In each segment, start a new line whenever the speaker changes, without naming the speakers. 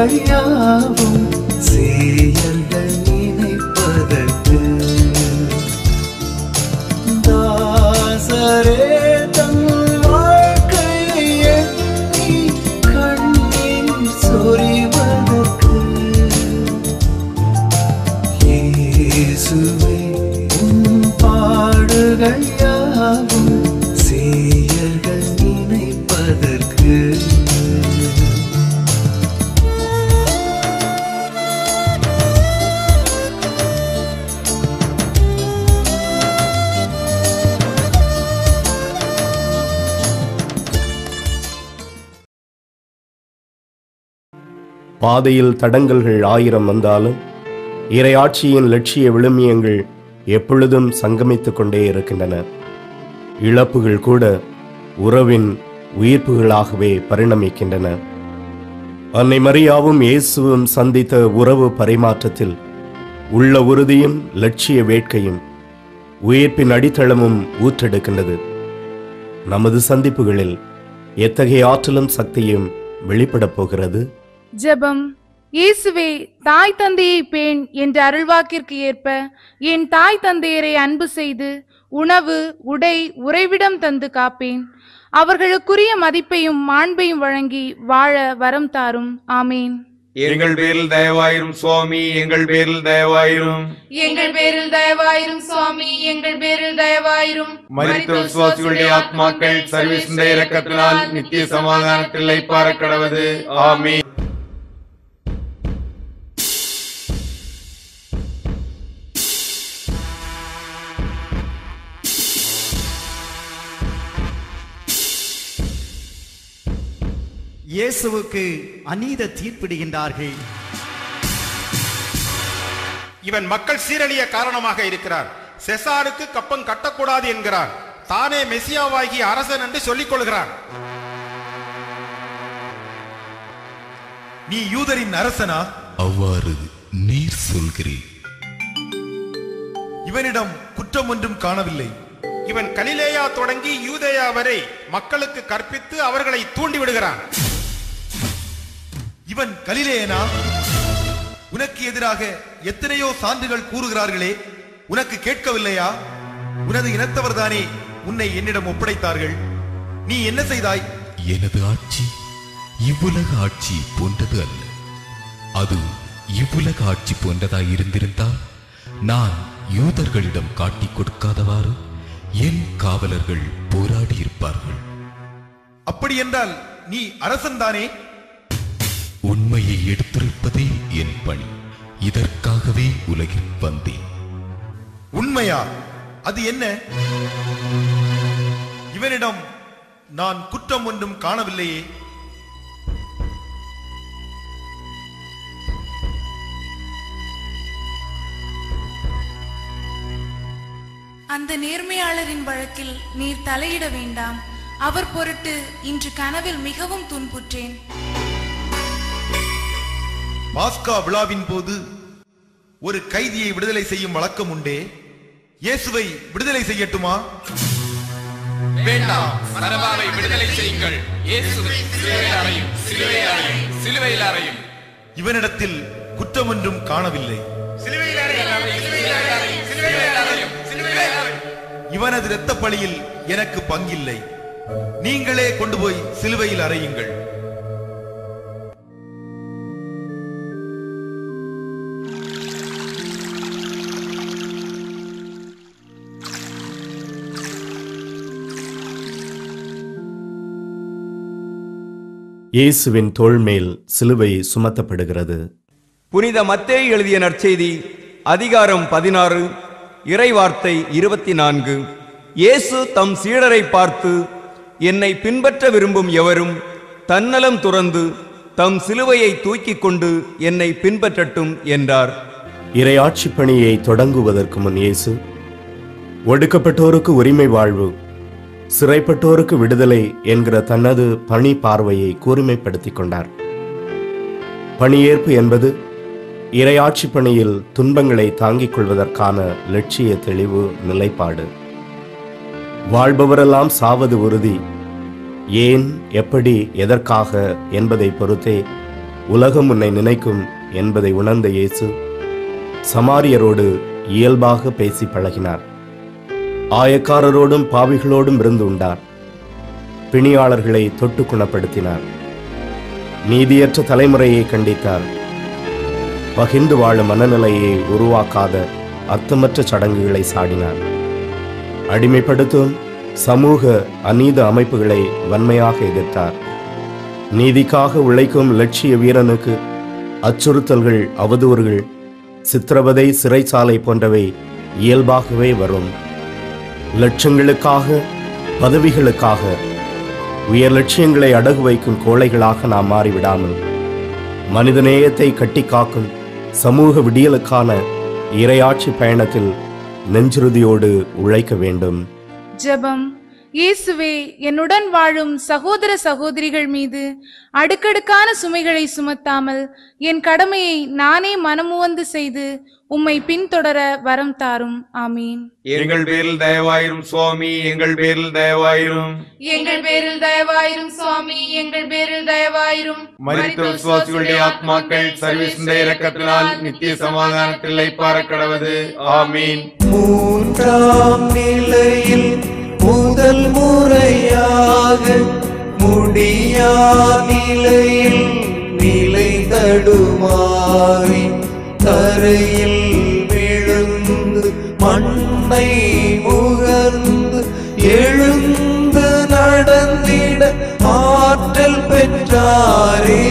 பாடுகள் யாவும் செயல்கள் நினைப்பதற்கு தாசரே தம் வாழ்க்கையை எண்ணி கண்ணீர் சொரிவதற்கு இயேசுவே உம் பாடுகள் யாவும் செயல்கள் நினைப்பதற்கு
பாதையில் தடங்கல்கள் 1000 வந்தாலும் இறையாட்சியின் லட்சிய விழுமியங்கள் எப்பொழுதும் சங்கமித்துக் கொண்டே இருக்கின்றன. இழப்புகள் கூட உறவின் உயிர்ப்புகளாகவே பரிணமிக்கின்றன. அன்னை மரியாவும் இயேசுவும் சந்தித்த உறவு பரிமாற்றத்தில் உள்ள உறுதியும் லட்சிய வேட்கையும் உயிர்ப்பின் அடித்தளமும் ஊற்றெடுக்கின்றது. நமது சந்திப்புகளில் எத்தகைய ஆற்றலும் சக்தியும் வெளிப்படப் போகிறது?
ஜெபம். இயேசுவே, தாய் தந்தையை பேண் என்ற அருள்வாக்கிற்கு ஏற்ப என் தாய் தந்தையரை அன்பு செய்து உணவு, உடை, உறைவிடம் தந்து காப்பேன். அவர்களுக்குரிய மதிப்பையும் மாண்பையும் வழங்கி வாழ வரம் தாரும். ஆமேன்.
எங்கள் பேரில் தயவாயிரும் சுவாமி, எங்கள் பேரில் தயவாயிரும்.
எங்கள் பேரில் தயவாயிரும் சுவாமி, எங்கள் பேரில் தயவாயிரும்.
மரித்த விசுவாசிகளுடைய ஆத்மாக்கள் சர்வீசின் இரக்கத்தினால் நித்திய சமாதானத்தில் இளைப்பாற கடவது. ஆமீன்.
இயேசுவுக்கு அநீத தீர்ப்பிடுகின்றார்கள்.
இவன் மக்கள் சீரழிய காரணமாக இருக்கிறார். செசாருக்கு கப்பம் கட்டக்கூடாது என்கிறார். தானே மெசியாவாகிய அரசன் என்று சொல்லிக் கொள்கிறான்.
நீ யூதரின் அரசனா?
அவ்வாறு நீர் சொல்கிறீர்.
இவனிடம் குற்றம் ஒன்றும் காணவில்லை.
இவன் கலிலேயா தொடங்கி யூதேயா வரை மக்களுக்கு கற்பித்து அவர்களை தூண்டி விடுகிறான்.
இவன் கலிலேயனா? உனக்கு எதிராக எத்தனையோ சான்றுகள் கூறுகிறார்களே, உனக்கு கேட்கவில்லையா? உனது இனத்தவர் தானே உன்னை என்னிடம் ஒப்படைத்தார்கள். நீ என்ன செய்தாய்?
எனது ஆட்சி இவ்வுலக ஆட்சி போன்றது அல்ல. அது இவ்வுலக ஆட்சி போன்றதாய் இருந்திருந்தால் நான் யூதர்களிடம் காட்டிக் கொடுக்காதவாறு என் காவலர்கள் போராடி இருப்பார்கள்.
அப்படி என்றால் நீ அரசன் தானே?
உண்மையை எடுத்திருப்பதே என் பணி. இதற்காகவே உலகில் வந்தேன்.
உண்மையா? அது என்ன? இவனிடம் நான் குற்றம் ஒன்றும் காணவில்லையே.
அந்த நேர்மையாளரின் வழக்கில் நீர் தலையிட வேண்டாம். அவர் பொருட்டு இன்று கனவில் மிகவும் துன்புற்றேன்.
பாஸ்கா விழாவின் போது ஒரு கைதியை விடுதலை செய்யும் வழக்கம் உண்டே. இயேசுவை விடுதலை செய்யட்டுமா?
வேண்டாம், பரபாவை விடுதலை செய்யுங்கள். இயேசுவை சிலுவையில் அறையும், சிலுவையில் அறையும், சிலுவையில் அறையும்.
இவனிடத்தில் குற்றம் ஒன்றும் காணவில்லை. இவனது இரத்த பலியில் எனக்கு பங்கில்லை. நீங்களே கொண்டு போய் சிலுவையில் அறையுங்கள்.
இயேசுவின் தோள் மேல் சிலுவை சுமத்தப்படுகிறது.
புனித மத்தேயு எழுதிய நற்செய்தி அதிகாரம் 16 இறைவார்த்தை 24. இயேசு தம் சீடரை பார்த்து, என்னை பின்பற்ற விரும்பும் எவரும் தன்னலம் துறந்து தம் சிலுவையை தூக்கிக் கொண்டு என்னை பின்பற்றட்டும் என்றார்.
இறையாட்சி பணியை தொடங்குவதற்கு முன் இயேசு ஒடுக்கப்பட்டோருக்கு உரிமை வாழ்வு, சிறைப்பட்டோருக்கு விடுதலை என்கிற தனது பணி பார்வையை கூர்மைப்படுத்திக் கொண்டார். பணியேற்பு என்பது இறையாட்சி பணியில் துன்பங்களை தாங்கிக் கொள்வதற்கான லட்சிய தெளிவு நிலைப்பாடு. வாழ்பவரெல்லாம் சாவது உறுதி. ஏன், எப்படி, எதற்காக என்பதை பொறுத்தே உலகம் உன்னை நினைக்கும் என்பதை உணர்ந்த இயேசு சமாரியரோடு இயல்பாக பேசி பழகினார். ஆயக்காரரோடும் பாவிகளோடும் இருந்து உண்டார். பிணியாளர்களை தொட்டு குணப்படுத்தினார். நீதியற்ற தலைமுறையை கண்டித்தார். பகிர்ந்து வாழும் மனநிலையை உருவாக்காத அர்த்தமற்ற சடங்குகளை சாடினார். அடிமைப்படுத்தும் சமூக அநீத அமைப்புகளை வன்மையாக எதிர்த்தார். நீதிக்காக உழைக்கும் இலட்சிய வீரனுக்கு அச்சுறுத்தல்கள், அவதூறுகள், சித்திரவதை, சிறைச்சாலை போன்றவை இயல்பாகவே வரும். லட்சங்களுக்காக, பதவிகளுக்காக, உயர் லட்சியங்களை அடகு வைக்கும் கோழைகளாக நாம் மாறிவிடாமல் மனிதநேயத்தை கட்டி காக்கும் சமூக விடியலுக்கான இறையாட்சி பயணத்தில் நெஞ்சுறுதியோடு உழைக்க வேண்டும்.
ஜெபம். இயேசுவே, என்னுடன் வாழும் சகோதர சகோதரிகள் மீது அடுக்கடுக்கான சுமைகளை சுமத்தாமல் என் கடமையை நானே மனமுவந்து செய்து உம்மை பின்தொடர வரம் தாரும். ஆமீன்.
எங்கள் பேரில் தயவாயிரும் சுவாமி, எங்கள் பேரில் தயவாயிரும்.
எங்கள் பேரில் தயவாயிரும் சுவாமி, எங்கள் பேரில் தயவாயிரும்.
மரித்த விசுவாசிகளுடைய ஆத்மாக்கள் சர்வீசுடைய இரக்கத்தினால் நித்திய சமாதானத்தில் இளைப்பாற கடவது. ஆமீன்.
மூன்றாம் நிலையில் முதல் முறையாக முடியா நிலையில் நிலை தடுமாறி தரையில் விழுந்து மண்ணை முகர்ந்து எழுந்து நடந்திட ஆற்றல் பெற்றாரே.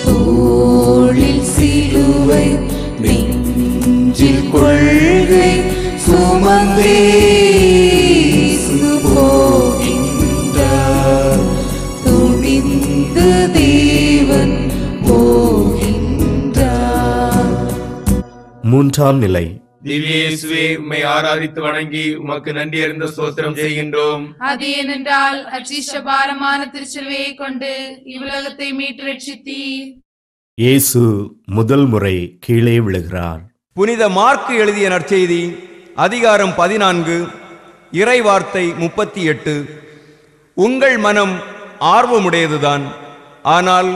தோளில் சிலுவை நெஞ்சில் கொள்கை சுமந்தே போகின்றார். துணிந்து தேவன் போகின்றார்.
மூன்றாம் நிலை.
திவ்ய இயேசுவே, உம்மை ஆராதித்து வணங்கி உமக்கு நன்றி அறிந்த ஸ்தோத்திரம் செய்கின்றோம்.
அது ஏனென்றால் அச்சிஷ்ட பாரமான திருச்சிலுவையை கொண்டு இவ்வுலகத்தை மீட்டு ரட்சித்தீர்.
இயேசு முதல் முறை கீழே விழுகிறார்.
புனித மார்க்கு எழுதிய நற்செய்தி அதிகாரம் 14 இறை வார்த்தை 38. உங்கள் மனம் ஆர்வமுடையதுதான், ஆனால்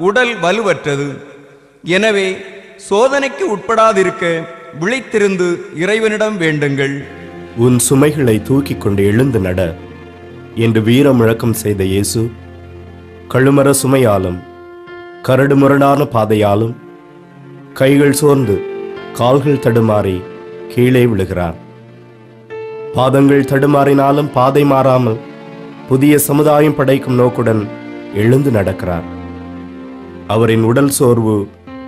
உடல் வலுவற்றது. எனவே சோதனைக்கு உட்படாதிருக்க விழித்திருந்து இறைவனிடம் வேண்டுங்கள்.
உன் சுமைகளை தூக்கிக் கொண்டு எழுந்து நட என்று வீர முழக்கம் செய்த இயேசு கழுமர சுமையாலும் கரடுமுரடான பாதையாலும் கைகள் சோர்ந்து கால்கள் தடுமாறி கீழே விழுகிறார். பாதங்கள் தடுமாறினாலும் பாதை மாறாமல் புதிய சமுதாயம் படைக்கும் நோக்குடன் எழுந்து நடக்கிறார். அவரின் உடல் சோர்வு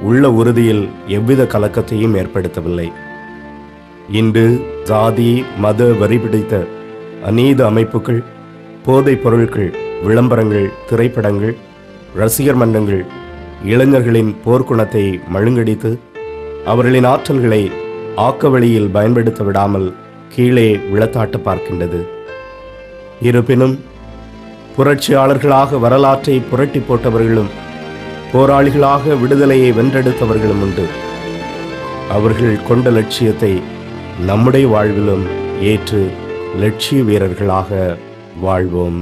உள்ள உறுதியில் எவ்வித கலக்கத்தையும் ஏற்படுத்தவில்லை. இன்று ஜாதி மத வரி பிடித்த அநீத அமைப்புகள், போதைப் பொருட்கள், விளம்பரங்கள், திரைப்படங்கள், ரசிகர் மன்றங்கள் இளைஞர்களின் போர்க்குணத்தை மழுங்கடித்து அவர்களின் ஆற்றல்களை ஆக்க வழியில் பயன்படுத்த விடாமல் கீழே விழத்தாட்ட பார்க்கின்றது. இருப்பினும் புரட்சியாளர்களாக வரலாற்றை புரட்டி போட்டவர்களும் போராளிகளாக விடுதலையை வென்றெடுத்தவர்களும் உண்டு. அவர்கள் கொண்ட லட்சியத்தை நம்முடைய வாழ்விலும் ஏற்று லட்சிய வீரர்களாக வாழ்வோம்.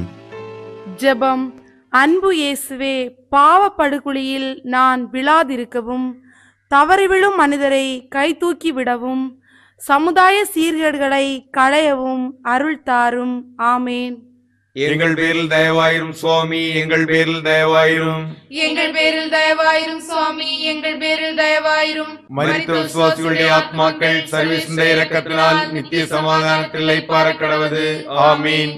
ஜெபம். அன்பு இயேசுவே, பாவ படுகுழியில் நான் விழாதிருக்கவும், தவறி விழும் மனிதரை கை தூக்கி விடவும், சமுதாய சீர்கேடுகளை களையவும் அருள் தாரும். ஆமேன்.
எங்கள் பேரில் தயவாயிரும் சுவாமி, எங்கள் பேரில் தயவாயிரும்.
எங்கள் பேரில் தயவாயிரும் சுவாமி, எங்கள் பேரில் தயவாயிரும்.
மரித்த விசுவாசிகளுடைய ஆத்மாக்கள் சர்வீசுடைய இரக்கத்தினால் நித்திய சமாதானத்தில் இளைப்பாற கடவது. ஆமீன்.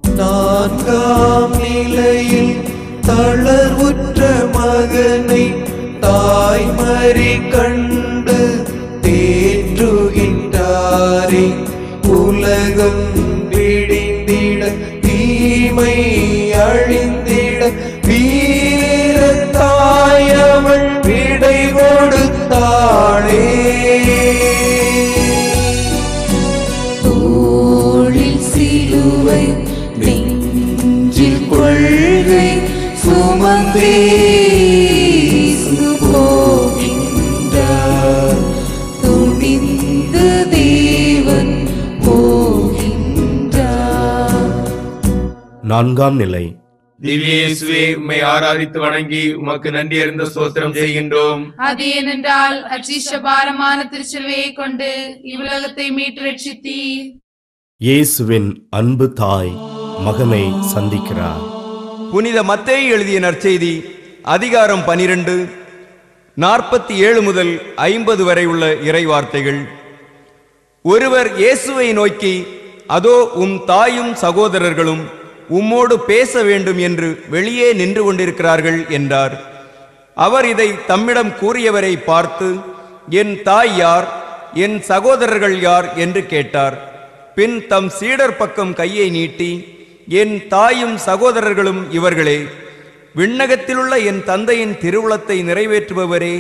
நான்காம் நிலையில் தளர்வுற்ற மகனை தாய்மறி கண்டு தேற்றுகின்றாரே. உலகம் விடிந்திட தீமை அழிந்திட வீர தாயவள் விடை கொடுத்தாளே.
தோளில் சிலுவை நெஞ்சில் கொள்கை சுமந்தே போகின்றார். துணிந்து தேவன் போகின்றார்.
நான்காம் நிலை.
திவ்ய இயேசுவே, உம்மை ஆராதித்து வணங்கி உமக்கு நன்றி அறிந்த ஸ்தோத்திரம் செய்கின்றோம்.
அது ஏனென்றால் அச்சிஷ்ட பாரமான திருச்சிலுவையை கொண்டு இவ்வுலகத்தை மீட்டு ரட்சித்தீர்.
இயேசுவின் அன்பு தாய் மகனை சந்திக்கிறார்.
புனித மத்தேயு எழுதிய நற்செய்தி அதிகாரம் 12 47 முதல் 50 வரை உள்ள இறைவார்த்தைகள். ஒருவர் இயேசுவை நோக்கி, அதோ உம் தாயும் சகோதரர்களும் உம்மோடு பேச வேண்டும் என்று வெளியே நின்று கொண்டிருக்கிறார்கள் என்றார். அவர் இதை தம்மிடம் கூறியவரை பார்த்து, என் தாய் யார், என் சகோதரர்கள் யார் என்று கேட்டார். பின் தம் சீடர் பக்கம் கையை நீட்டி, என் தாயும் சகோதரர்களும் இவர்களே, விண்ணகத்திலுள்ள என் தந்தையின் திருவுளத்தை நிறைவேற்றுபவரே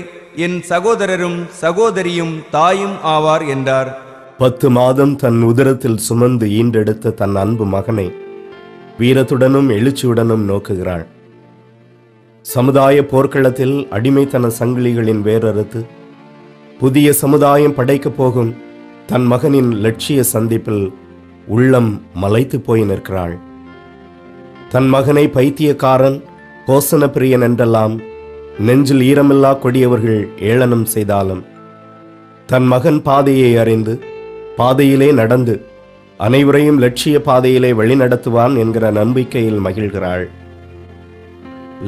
என் சகோதரரும் சகோதரியும் தாயும் ஆவார் என்றார்.
10 மாதம் தன் உதரத்தில் சுமந்து ஈண்டெடுத்த தன் அன்பு மகனை வீரத்துடனும் எழுச்சியுடனும் நோக்குகிறாள். சமுதாய போர்க்களத்தில் அடிமைத்தன சங்கிலிகளின் வேரறுத்து புதிய சமுதாயம் படைக்கப் போகும் தன் மகனின் லட்சிய சந்திப்பில் உள்ளம் மலைத்து போய் நிற்கிறாள். தன் மகனை பைத்தியக்காரன், கோசன பிரியன் என்றெல்லாம் நெஞ்சில் ஈரமில்லா கொடியவர்கள் ஏளனம் செய்தாலும், தன் மகன் பாதையை அறிந்து பாதையிலே நடந்து அனைவரையும் லட்சிய பாதையிலே வழிநடத்துவான் என்கிற நம்பிக்கையில் மகிழ்கிறாள்.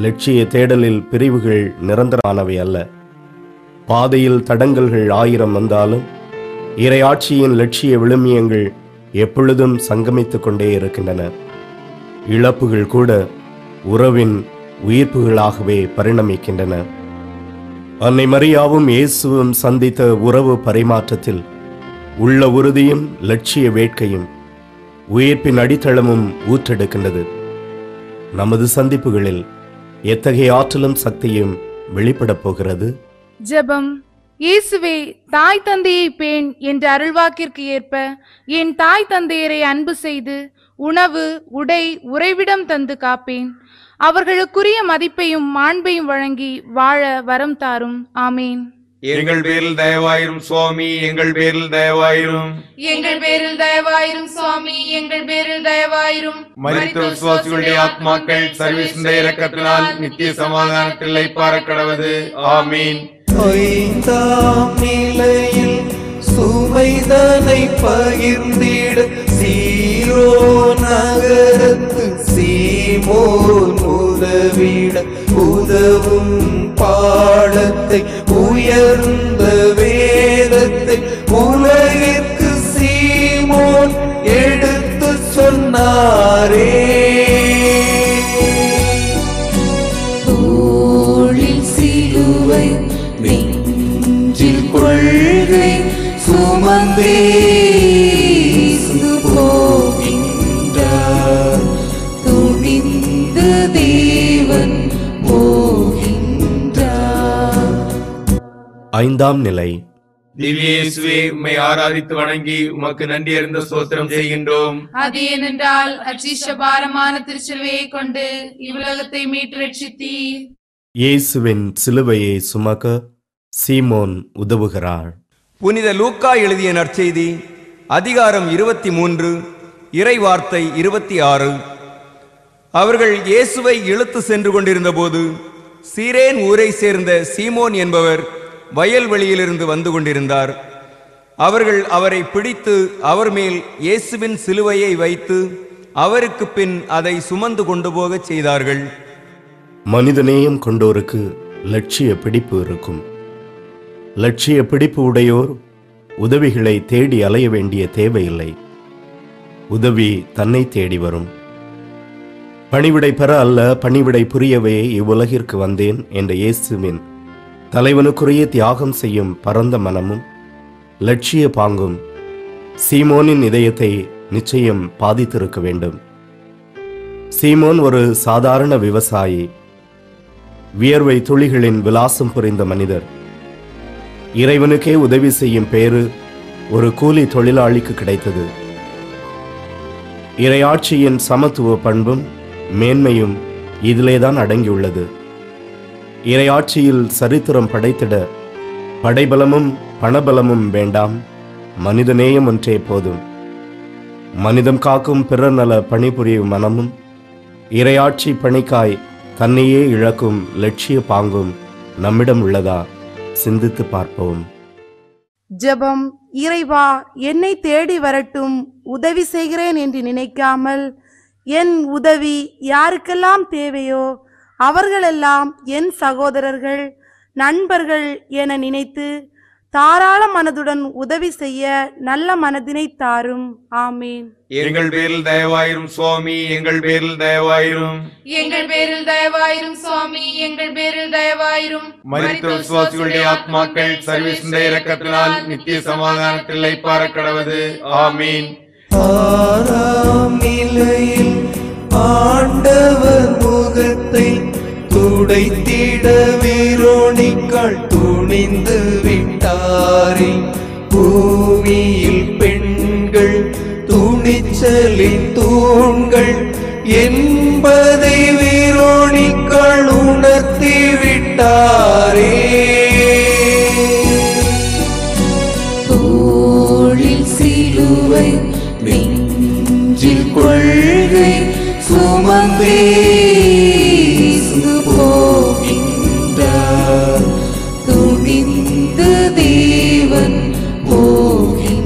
லட்சிய தேடலில் பிரிவுகள் நிரந்தரமானவை அல்ல. பாதையில் தடங்கல்கள் 1000 வந்தாலும் இறையாட்சியின் லட்சிய விழுமியங்கள் எப்பொழுதும் சங்கமித்துக் கொண்டே இருக்கின்றன. இழப்புகள் கூட உறவின் உயிர்ப்புகளாகவே பரிணமிக்கின்றன. அன்னை மரியாவும் இயேசுவும் சந்தித்த உறவு பரிமாற்றத்தில் உள்ள உறுதியும் லட்சிய வேட்கையும் உயிர்ப்பின் அடித்தளமும் ஊற்றெடுக்கின்றது. நமது சந்திப்புகளில் எத்தகைய ஆற்றலும் சக்தியும் வெளிப்படப் போகிறது?
ஜெபம். இயேசுவே, தாய் தந்தையை பேண் என்ற அருள்வாக்கிற்கு ஏற்ப என் தாய் தந்தையரை அன்பு செய்து உணவு, உடை, உறைவிடம் தந்து காப்பேன். அவர்களுக்குரிய மதிப்பையும் மாண்பையும் வழங்கி வாழ வரம் தாரும். ஆமேன்.
எங்கள் பேரில் தயவாயிரும் சுவாமி, எங்கள் பேரில் தயவாயிரும்.
எங்கள் பேரில் தயவாயிரும் சுவாமி, எங்கள் பேரில் தயவாயிரும்.
மரித்த விசுவாசிகளுடைய ஆத்மாக்கள் சர்வீசுடைய இரக்கத்தினால் நித்திய சமாதானத்தில் இளைப்பாற கடவது. ஆமீன்.
5ஆம் நிலையில் சுமைதனை பகிர்ந்திட சீரோ நகரத்து சீமோன் உதவிட உதவும் பாடத்தை உயர்ந்த வேதத்தை உலகிற்கு சீமோன் எடுத்து சொன்னாரே.
தோளில் சிலுவை நெஞ்சில் கொள்கை சுமந்தே போகின்றார். துணிந்த தேவன் போகின்றார்.
5ஆம் நிலை.
திவ்ய இயேசுவே, உம்மை ஆராதித்து வணங்கி உமக்கு நன்றி அறிந்த ஸ்தோத்திரம் செய்கின்றோம்.
அது ஏனென்றால் அச்சிஷ்ட பாரமான திருச்சிலுவையை கொண்டு இவ்வுலகத்தை மீட்டு ரட்சித்தீர்.
இயேசுவின் சிலுவையை சுமக்க சீமோன் உதவுகிறார்.
புனித லூக்கா எழுதிய நற்செய்தி அதிகாரம் 23 இறைவார்த்தை 26. அவர்கள் இயேசுவை இழுத்து சென்று கொண்டிருந்த போது சீரேன் ஊரை சேர்ந்த சீமோன் என்பவர் வயல்வெளியிலிருந்து வந்து கொண்டிருந்தார். அவர்கள் அவரை பிடித்து அவர் மேல் இயேசுவின் சிலுவையை வைத்து அவருக்கு பின் அதை சுமந்து கொண்டு போகச் செய்தார்கள்.
மனிதநேயம் கொண்டோருக்கு லட்சிய பிடிப்பு இருக்கும். லட்சிய பிடிப்பு உடையோர் உதவிகளை தேடி அலைய வேண்டிய தேவையில்லை. உதவி தன்னை தேடி வரும். பணிவிடை பெற அல்ல, பணிவிடை புரியவே இவ்வுலகிற்கு வந்தேன் என்ற இயேசுவின் தலைவனுக்குரிய தியாகம் செய்யும் பரந்த மனமும் லட்சிய பாங்கும் சீமோனின் இதயத்தை நிச்சயம் பாதித்திருக்க வேண்டும். சீமோன் ஒரு சாதாரண விவசாயி, வியர்வை துளிகளின் விலாசம் புரிந்த மனிதர். இறைவனுக்கே உதவி செய்யும் பேறு ஒரு கூலி தொழிலாளிக்கு கிடைத்தது. இறையாட்சியின் சமத்துவ பண்பும் மேன்மையும் இதிலேதான் அடங்கியுள்ளது. இறையாட்சியில் சரித்திரம் படைத்திட படைபலமும் பணபலமும் வேண்டாம், மனிதநேயம் ஒன்றே போதும். மனிதம் காக்கும் பிறர் நல பணிபுரியும் மனமும் இறையாட்சி பணிக்காய் தன்னையே இழக்கும் லட்சிய பாங்கும் நம்மிடம் உள்ளதா? சிந்தித்து பார்ப்போம்.
ஜெபம். இறைவா, என்னை தேடி வரட்டும், உதவி செய்கிறேன் என்று நினைக்காமல் என் உதவி யாருக்கெல்லாம் தேவையோ அவர்களெல்லாம் என் சகோதரர்கள், நண்பர்கள் என நினைத்து தாராள மனதுடன் உதவி செய்ய நல்ல மனதினை தாரும். ஆமீன்.
எங்கள் பேரில் தயவாயிரும் சுவாமி, எங்கள் பேரில் தயவாயிரும்.
எங்கள் பேரில் தயவாயிரும் சுவாமி, எங்கள் பேரில் தயவாயிரும்.
மரித்த விசுவாசிகளுடைய ஆத்மாக்கள் சர்வீஸ் இரக்கத்தினால் நித்திய சமாதானத்தில் இளைப்பாற கடவது. ஆமீன்.
ஆறாம் நிலையில் ஆண்டவர் முகத்தை துடைத்திட வேரோனிக்காள் துணிந்து விட்டாரே. பூமியில் பெண்கள் துணிச்சலின் தூண்கள் என்பதை வேரோனிக்காள் உணர்த்தி விட்டாரே.
தோளில் சிலுவை நெஞ்சில் கொள்கை சுமந்தே போகின்றார். துணிந்து தேவன் போகின்றார்.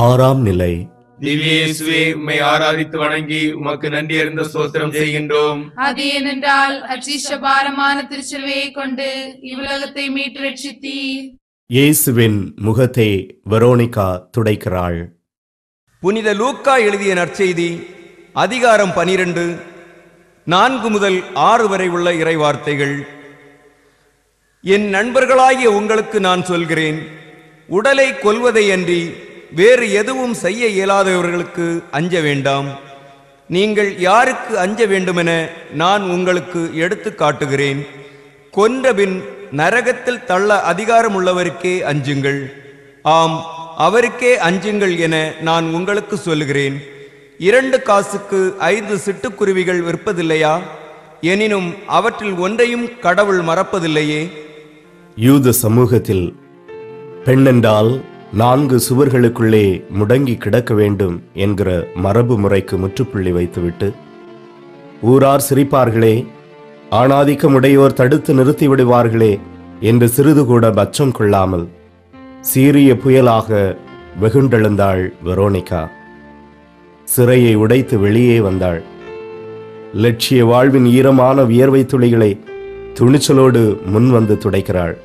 ஆறாம் நிலை.
திவ்ய இயேசுவே, உம்மை ஆராதித்து வணங்கி உமக்கு நன்றி அறிந்த ஸ்தோத்திரம் செய்கின்றோம்.
அது ஏனென்றால் அச்சிஷ்ட பாரமான திருச்சிலுவையை கொண்டு இவ்வுலகத்தை மீட்டு ரட்சித்தீர்.
இயேசுவின் முகத்தை வெரோனிகா துடைக்கிறாள்.
புனித லூக்கா எழுதிய நற்செய்தி அதிகாரம் 12 4 முதல் 6 வரை உள்ள இறைவார்த்தைகள். என் நண்பர்களாகிய உங்களுக்கு நான் சொல்கிறேன், உடலை கொல்வதை அன்றி வேறு எதுவும் செய்ய இயலாதவர்களுக்கு அஞ்ச வேண்டாம். நீங்கள் யாருக்கு அஞ்ச வேண்டுமென நான் உங்களுக்கு எடுத்து காட்டுகிறேன். கொன்றபின் நரகத்தில் தள்ள அதிகாரம் உள்ளவருக்கே அஞ்சுங்கள். ஆம், அவருக்கே அஞ்சுங்கள் என நான் உங்களுக்கு சொல்லுகிறேன். 2 காசுக்கு 5 சிட்டுக்குருவிகள் விற்பதில்லையா? எனினும் அவற்றில் ஒன்றையும் கடவுள் மறப்பதில்லையே.
யூத சமூகத்தில் பெண்ணென்றால் 4 சுவர்களுக்குள்ளே முடங்கி கிடக்க வேண்டும் என்கிற மரபு முறைக்கு முற்றுப்புள்ளி வைத்துவிட்டு, ஊரார் சிரிப்பார்களே, ஆணாதிக்கமுடையோர் தடுத்து நிறுத்தி விடுவார்களே என்று சிறிது கூட பட்சம் கொள்ளாமல் சீரிய புயலாக வெகுண்டெழுந்தாள் வெரோனிகா. சிறையை உடைத்து வெளியே வந்தாள். லட்சிய வாழ்வின் ஈரமான வியர்வை துளிகளை துணிச்சலோடு முன் வந்து துடைக்கிறாள்.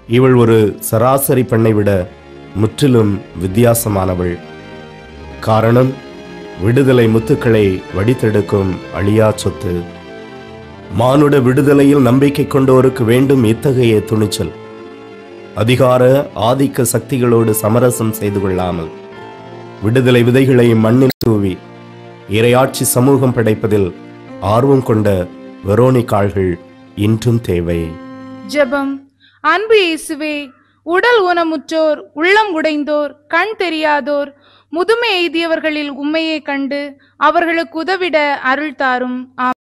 இவள் ஒரு சராசரி பெண்ணை விட முற்றிலும் வித்தியாசமானவள். காரணம், விடுதலை முத்துக்களை வடித்தெடுக்கும் அழியா சொத்து. மானுட விடுதலையில் நம்பிக்கை கொண்டோருக்கு வேண்டும் இத்தகைய துணிச்சல். அதிகார ஆதிக்க சக்திகளோடு சமரசம் செய்து கொள்ளாமல் விடுதலை விதைகளை மண்ணில் தூவி இறையாட்சி சமூகம் படைப்பதில் ஆர்வம் கொண்ட வெரோனிகாள்கள் இன்றும் தேவை.
ஜெபம். அன்பு இயேசுவே, உடல் ஊனமுற்றோர், உள்ளம் உடைந்தோர், கண் தெரியாதோர், முதுமை எய்தியவர்களில் உம்மையே கண்டு அவர்களுக்கு உதவிட அருள் தாரும்.